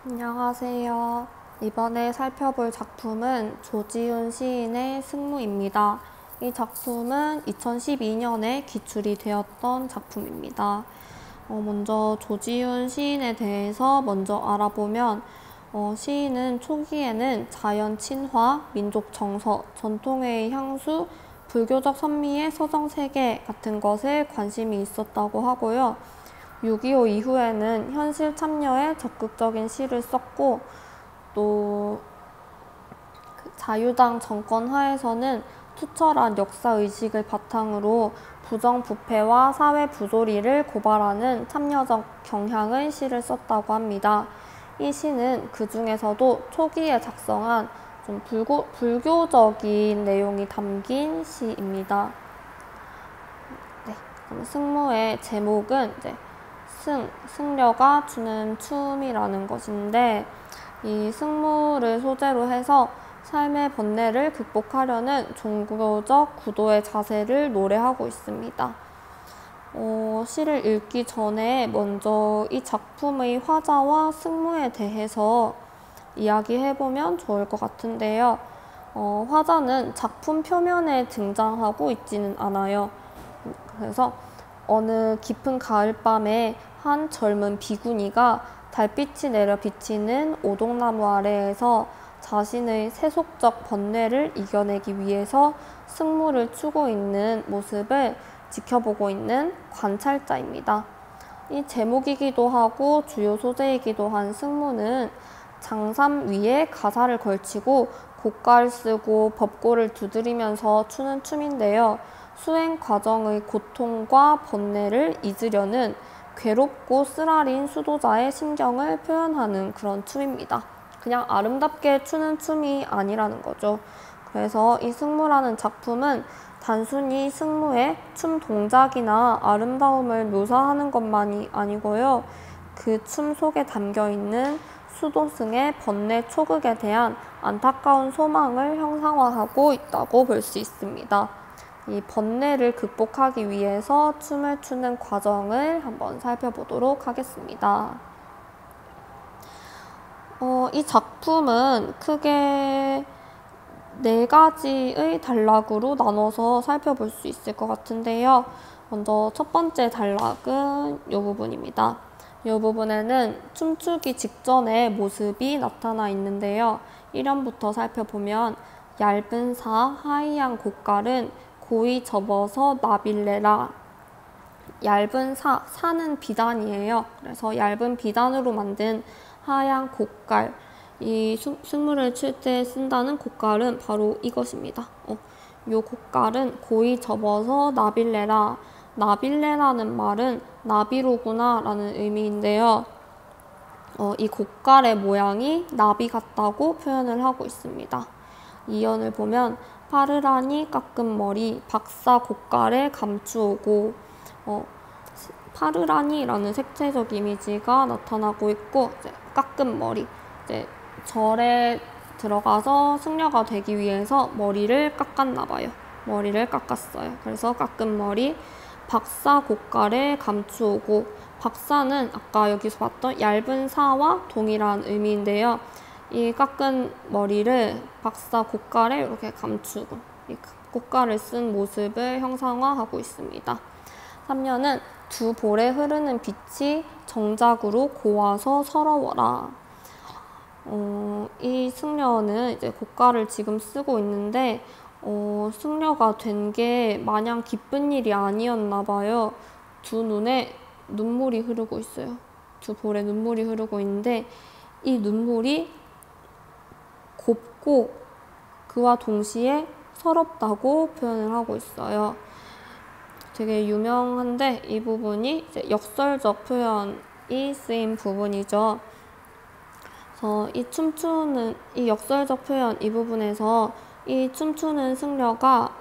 안녕하세요. 이번에 살펴볼 작품은 조지훈 시인의 승무입니다. 이 작품은 2012년에 기출이 되었던 작품입니다. 먼저 조지훈 시인에 대해서 먼저 알아보면 시인은 초기에는 자연 친화, 민족 정서, 전통의 향수, 불교적 선미의 서정 세계 같은 것에 관심이 있었다고 하고요. 6.25 이후에는 현실 참여에 적극적인 시를 썼고 또 자유당 정권 하에서는 투철한 역사의식을 바탕으로 부정부패와 사회 부조리를 고발하는 참여적 경향의 시를 썼다고 합니다. 이 시는 그 중에서도 초기에 작성한 좀 불교적인 내용이 담긴 시입니다. 네, 그럼 승무의 제목은 승려가 주는 춤이라는 것인데, 이 승무를 소재로 해서 삶의 번뇌를 극복하려는 종교적 구도의 자세를 노래하고 있습니다. 시를 읽기 전에 먼저 이 작품의 화자와 승무에 대해서 이야기해보면 좋을 것 같은데요. 화자는 작품 표면에 등장하고 있지는 않아요. 그래서 어느 깊은 가을밤에 한 젊은 비구니가 달빛이 내려 비치는 오동나무 아래에서 자신의 세속적 번뇌를 이겨내기 위해서 승무를 추고 있는 모습을 지켜보고 있는 관찰자입니다. 이 제목이기도 하고 주요 소재이기도 한 승무는 장삼 위에 가사를 걸치고 고가를 쓰고 법고를 두드리면서 추는 춤인데요. 수행 과정의 고통과 번뇌를 잊으려는 괴롭고 쓰라린 수도자의 심경을 표현하는 그런 춤입니다. 그냥 아름답게 추는 춤이 아니라는 거죠. 그래서 이 승무라는 작품은 단순히 승무의 춤 동작이나 아름다움을 묘사하는 것만이 아니고요. 그 춤 속에 담겨있는 수도승의 번뇌 초극에 대한 안타까운 소망을 형상화하고 있다고 볼 수 있습니다. 이 번뇌를 극복하기 위해서 춤을 추는 과정을 한번 살펴보도록 하겠습니다. 이 작품은 크게 4가지의 단락으로 나눠서 살펴볼 수 있을 것 같은데요. 먼저 첫 번째 단락은 이 부분입니다. 이 부분에는 춤추기 직전의 모습이 나타나 있는데요. 1연부터 살펴보면 얇은 사, 하얀 곶갈은 고이 접어서 나빌레라. 얇은 사는 비단이에요. 그래서 얇은 비단으로 만든 하얀 곶갈. 이 승무를 출 때 쓴다는 곶갈은 바로 이것입니다. 이 곶갈은 고이 접어서 나빌레라. 나빌레라는 말은 나비로구나 라는 의미인데요. 이 곶갈의 모양이 나비 같다고 표현을 하고 있습니다. 이연을 보면 파르라니 깎은 머리 박사 곶갈에 감추오고 파르라니라는 색채적 이미지가 나타나고 있고 깎은 머리 절에 들어가서 승려가 되기 위해서 머리를 깎았나 봐요. 머리를 깎았어요. 그래서 깎은 머리 박사 곶갈에 감추오고 박사는 아까 여기서 봤던 얇은 사와 동일한 의미인데요. 이 깎은 머리를 박사 곶갈에 이렇게 감추고 이 곶갈을 쓴 모습을 형상화하고 있습니다. 3년은 두 볼에 흐르는 빛이 정작으로 고와서 서러워라. 이 승려는 이제 곶갈을 지금 쓰고 있는데 승려가 된 게 마냥 기쁜 일이 아니었나 봐요. 두 눈에 눈물이 흐르고 있어요. 두 볼에 눈물이 흐르고 있는데 이 눈물이 곱고 그와 동시에 서럽다고 표현을 하고 있어요. 되게 유명한데 이 부분이 이제 역설적 표현이 쓰인 부분이죠. 그래서 이 역설적 표현 이 부분에서 이 춤추는 승려가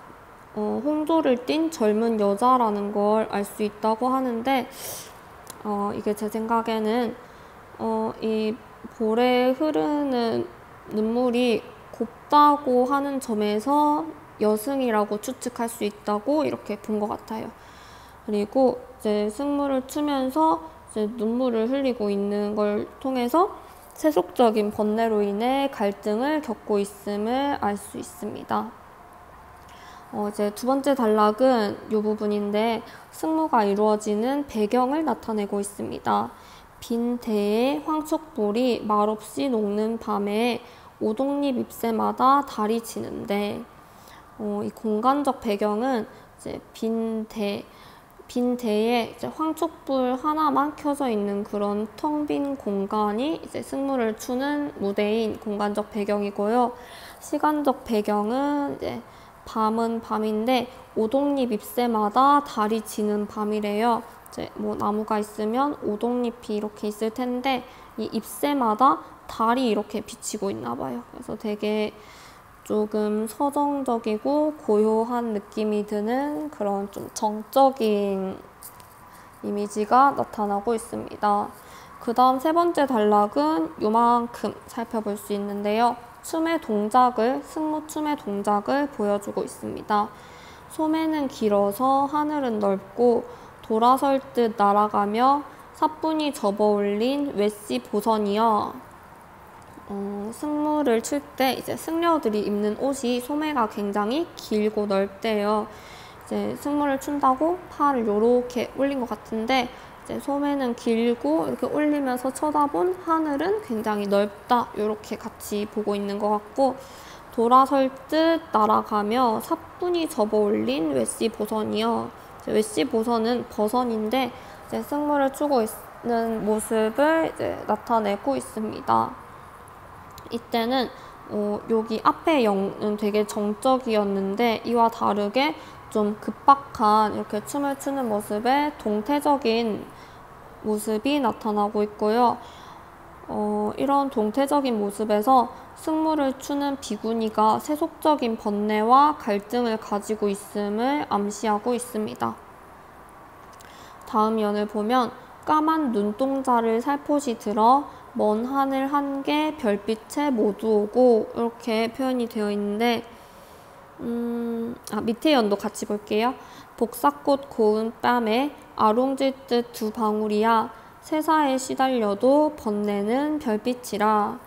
홍조를 띤 젊은 여자라는 걸 알 수 있다고 하는데 이게 제 생각에는 이 볼에 흐르는 눈물이 곱다고 하는 점에서 여승이라고 추측할 수 있다고 이렇게 본 것 같아요. 그리고 이제 승무를 추면서 이제 눈물을 흘리고 있는 걸 통해서 세속적인 번뇌로 인해 갈등을 겪고 있음을 알 수 있습니다. 이제 두 번째 단락은 이 부분인데 승무가 이루어지는 배경을 나타내고 있습니다. 빈 대에 황촉불이 말없이 녹는 밤에 오동잎 잎새마다 달이 지는데 이 공간적 배경은 이제 빈 대에 이제 황촉불 하나만 켜져 있는 그런 텅 빈 공간이 이제 승무를 추는 무대인 공간적 배경이고요. 시간적 배경은 이제 밤은 밤인데 오동잎 잎새마다 달이 지는 밤이래요. 이제 뭐 나무가 있으면 오동잎이 이렇게 있을 텐데 이 잎새마다 달이 이렇게 비치고 있나 봐요. 그래서 되게 조금 서정적이고 고요한 느낌이 드는 그런 좀 정적인 이미지가 나타나고 있습니다. 그 다음 세 번째 단락은 요만큼 살펴볼 수 있는데요. 승무 춤의 동작을 보여주고 있습니다. 소매는 길어서 하늘은 넓고 돌아설 듯 날아가며 사뿐히 접어올린 웨시 보선이여. 승무를 출 때 이제 승려들이 입는 옷이 소매가 굉장히 길고 넓대요. 이제 승무를 춘다고 팔을 요렇게 올린 것 같은데 이제 소매는 길고 이렇게 올리면서 쳐다본 하늘은 굉장히 넓다. 요렇게 같이 보고 있는 것 같고 돌아설 듯 날아가며 사뿐히 접어올린 웨시 보선이요. 웨시 보선은 버선인데 이제 승무를 추고 있는 모습을 이제 나타내고 있습니다. 이때는 여기 앞에 영은 되게 정적이었는데 이와 다르게 좀 급박한 이렇게 춤을 추는 모습에 동태적인 모습이 나타나고 있고요. 이런 동태적인 모습에서 승무를 추는 비구니가 세속적인 번뇌와 갈등을 가지고 있음을 암시하고 있습니다. 다음 연을 보면 까만 눈동자를 살포시 들어 먼 하늘 한 개 별빛에 모두 오고 이렇게 표현이 되어 있는데 밑에 연도 같이 볼게요. 복사꽃 고운 뺨에 아롱질 듯 두 방울이야 세사에 시달려도 번뇌는 별빛이라.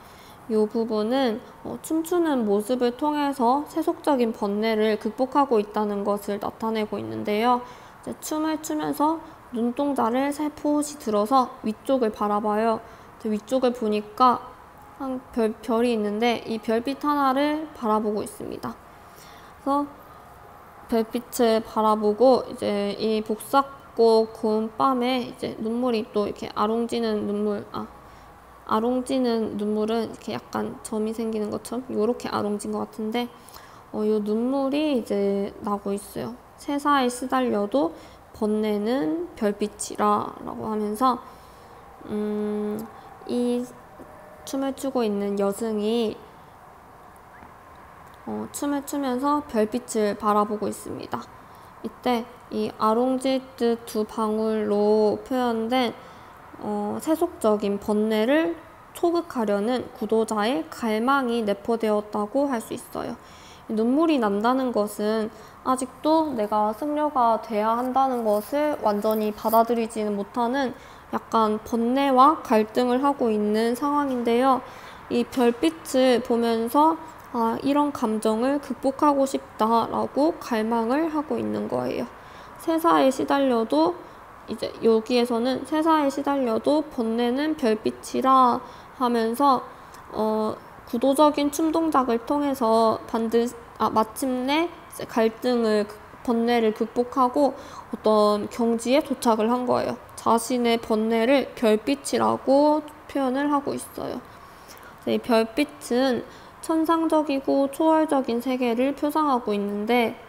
이 부분은 춤추는 모습을 통해서 세속적인 번뇌를 극복하고 있다는 것을 나타내고 있는데요. 이제 춤을 추면서 눈동자를 살포시 들어서 위쪽을 바라봐요. 위쪽을 보니까 한 별이 있는데 이 별빛 하나를 바라보고 있습니다. 그래서 별빛을 바라보고 이제 이 복사꽃 고운 뺨에 이제 눈물이 또 이렇게 아롱지는 눈물은 이렇게 약간 점이 생기는 것처럼 이렇게 아롱진 것 같은데 이 눈물이 이제 나고 있어요. 세사에 시달려도 번뇌는 별빛이라 라고 하면서 이 춤을 추고 있는 여승이 춤을 추면서 별빛을 바라보고 있습니다. 이때 이 아롱질 듯 두 방울로 표현된 세속적인 번뇌를 소극하려는 구도자의 갈망이 내포되었다고 할 수 있어요. 눈물이 난다는 것은 아직도 내가 승려가 돼야 한다는 것을 완전히 받아들이지는 못하는 약간 번뇌와 갈등을 하고 있는 상황인데요. 이 별빛을 보면서 이런 감정을 극복하고 싶다라고 갈망을 하고 있는 거예요. 세사에 시달려도 이제 여기에서는 세사에 시달려도 번뇌는 별빛이라 하면서 구도적인 춤 동작을 통해서 마침내 갈등을 번뇌를 극복하고 어떤 경지에 도착을 한 거예요. 자신의 번뇌를 별빛이라고 표현을 하고 있어요. 이 별빛은 천상적이고 초월적인 세계를 표상하고 있는데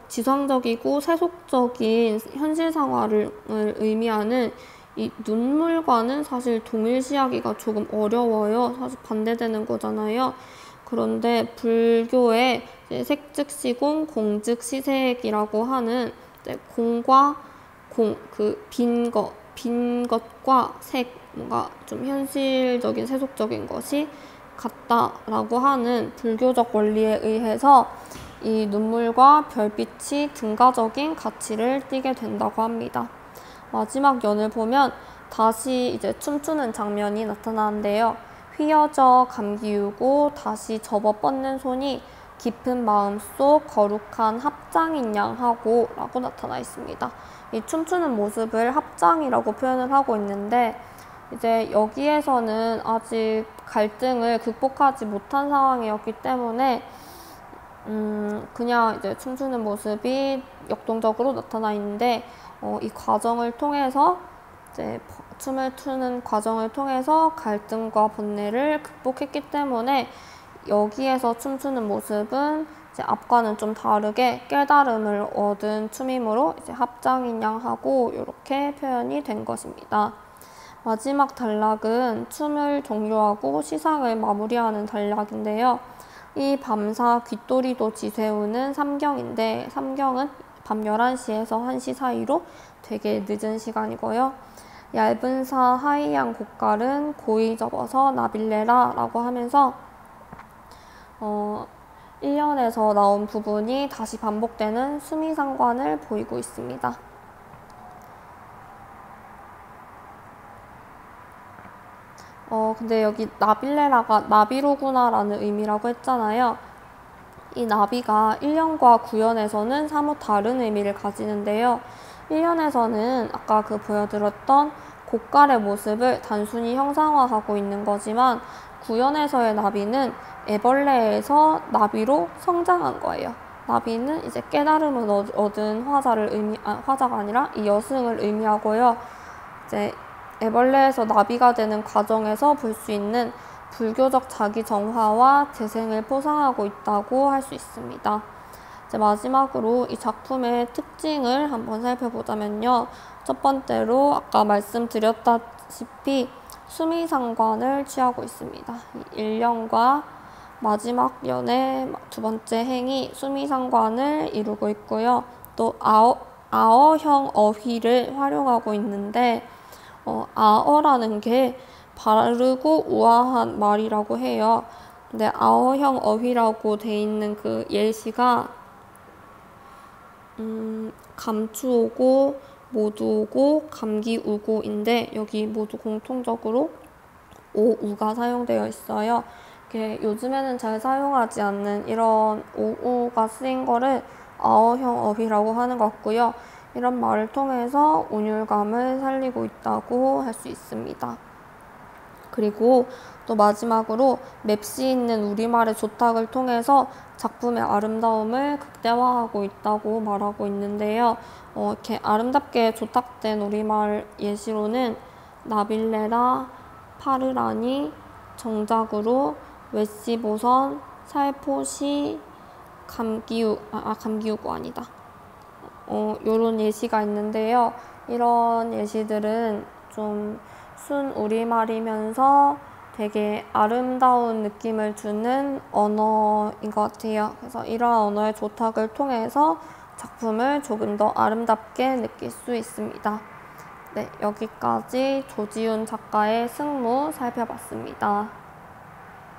지상적이고 세속적인 현실 상황을 의미하는 이 눈물과는 사실 동일시하기가 조금 어려워요. 사실 반대되는 거잖아요. 그런데 불교의 색즉시공, 공즉시색이라고 하는 공과 빈 것과 색, 뭔가 좀 현실적인 세속적인 것이 같다라고 하는 불교적 원리에 의해서 이 눈물과 별빛이 등가적인 가치를 띠게 된다고 합니다. 마지막 연을 보면 다시 이제 춤추는 장면이 나타나는데요. 휘어져 감기우고 다시 접어 뻗는 손이 깊은 마음속 거룩한 합장인 양 하고 라고 나타나 있습니다. 이 춤추는 모습을 합장이라고 표현을 하고 있는데 이제 여기에서는 아직 갈등을 극복하지 못한 상황이었기 때문에 그냥 이제 춤추는 모습이 역동적으로 나타나 있는데 이 과정을 통해서 이제 춤을 추는 과정을 통해서 갈등과 번뇌를 극복했기 때문에 여기에서 춤추는 모습은 이제 앞과는 좀 다르게 깨달음을 얻은 춤이므로 이제 합장인 양 하고 이렇게 표현이 된 것입니다. 마지막 단락은 춤을 종료하고 시상을 마무리하는 단락인데요. 이 밤사 귓도리도 지새우는 삼경인데 삼경은 밤 11시에서 1시 사이로 되게 늦은 시간이고요. 얇은 사 하이양 곡갈은 고이 접어서 나빌레라 라고 하면서 1년에서 나온 부분이 다시 반복되는 수미상관을 보이고 있습니다. 근데 여기 나빌레라가 나비로구나 라는 의미라고 했잖아요. 이 나비가 1년과 구연에서는 사뭇 다른 의미를 가지는데요. 1년에서는 아까 보여드렸던 곡갈의 모습을 단순히 형상화하고 있는 거지만 구연에서의 나비는 애벌레에서 나비로 성장한 거예요. 나비는 이제 깨달음을 얻은 화자가 아니라 이 여승을 의미하고요. 이제 애벌레에서 나비가 되는 과정에서 볼 수 있는 불교적 자기 정화와 재생을 포상하고 있다고 할 수 있습니다. 이제 마지막으로 이 작품의 특징을 한번 살펴보자면요. 첫 번째로 아까 말씀드렸다시피 수미상관을 취하고 있습니다. 일년과 마지막 연의 두 번째 행이 수미상관을 이루고 있고요. 또 아어형 어휘를 활용하고 있는데 아어라는 게 바르고 우아한 말이라고 해요. 근데 아어형 어휘라고 돼 있는 그 예시가 감추오고 모두오고 감기우고인데 여기 모두 공통적으로 오우가 사용되어 있어요. 요즘에는 잘 사용하지 않는 이런 오우가 쓰인 거를 아어형 어휘라고 하는 것 같고요. 이런 말을 통해서 운율감을 살리고 있다고 할 수 있습니다. 그리고 또 마지막으로 맵시 있는 우리말의 조탁을 통해서 작품의 아름다움을 극대화하고 있다고 말하고 있는데요. 이렇게 아름답게 조탁된 우리말 예시로는 나빌레라, 파르라니, 정작으로, 웨시보선, 살포시, 감기우고 아니다. 요런 예시가 있는데요. 이런 예시들은 좀 순 우리말이면서 되게 아름다운 느낌을 주는 언어인 것 같아요. 그래서 이러한 언어의 조탁을 통해서 작품을 조금 더 아름답게 느낄 수 있습니다. 네, 여기까지 조지훈 작가의 승무 살펴봤습니다.